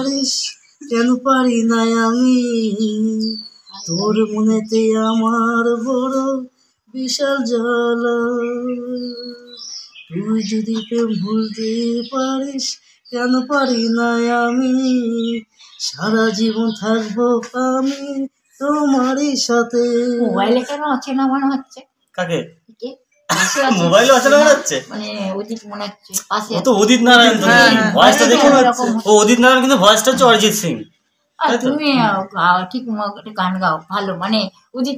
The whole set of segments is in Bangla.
পারিস কেন পারি না আমি, তোর মনেতে আমার বড় বিশাল জ্বালা। তুই যদি প্রেম ভুলতে পারিস কেন পারি না আমি, সারা জীবন থাকবো আমি তোমারই সাথে। মোবাইলে কেন অচেনা মনে হচ্ছে? কাকে? কে? মোবাইলে অচেনা মনে হচ্ছে? মানে উদিত মনে হচ্ছে পাশে। ও তো উদিত নারায়ণ, ভয়েসটা দেখুন। ও উদিত নারায়ণ, কিন্তু ভয়েসটা হচ্ছে অরিজিৎ সিং। আর তুমি ঠিক গান গাও ভালো, মানে উদিত,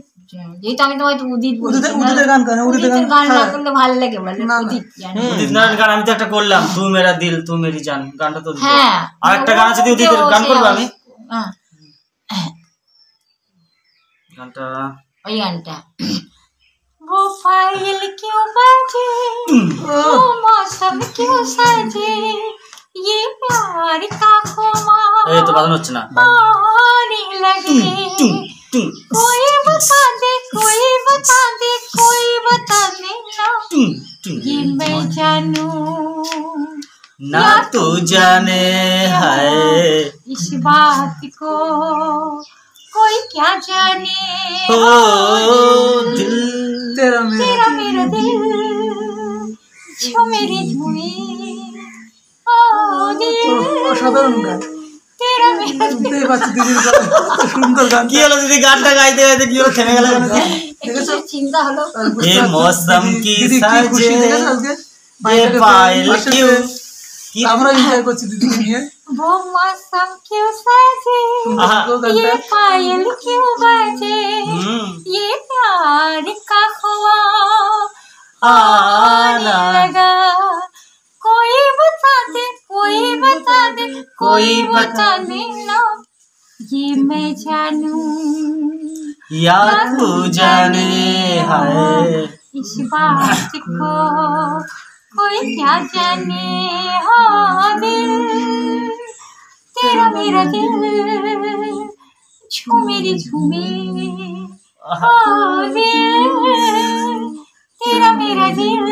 যেহেতু আমি তোমায় উদিত উদিতের গান না করলে ভালো লাগে বলে উদিত জানি। উদিত নারায়ণ গান আমি তো একটা করলাম, তু মেরা দিল তু মেরি জান, গানটা তো। হ্যাঁ, আর একটা গান আছে উদিতের, গান করবো আমি গানটা, ওই গানটা। वो पायल क्यों बजे, वो मौसम क्यों सजे, ये प्यार का खुमार এই তো বাজানো হচ্ছে না। आने लगे। कोई बता दे, कोई बता दे, कोई बता दे ना, ये मैं जानूं ना तू जाने है इस बात को, कोई क्या जाने ओ दिल तेरा मेरा दिल छू मेरी झूमी, ओ दिल অসাধারণ গান। तेरा मेरा दिल। সুন্দর গান। কি হলো দিদি, গানটা গাইতে গাইতে কি হলো, থেমে গেল কেন? একটু চিন্তা হলো। ये मौसम की দিদি কি খুশি साजे দেখেছো আজকে? ये पायल क्यों, আমরা এনজয় করছি দিদিকে নিয়ে। वो मौसम क्यों सजे, ये पायल क्यों बजे, ये प्यार का ख्वाब आने लगा। कोई बता दे, कोई बता दे, कोई बता दे ना, ये मैं जानूं या तू जाने है इस बात को, कोई क्या जाने। हाँ दिल, तेरा मेरा दिल छू मेरी झूमी, हाँ दिल, तेरा मेरा दिल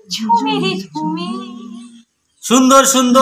छू मेरी झूमी। সুন্দর সুন্দর।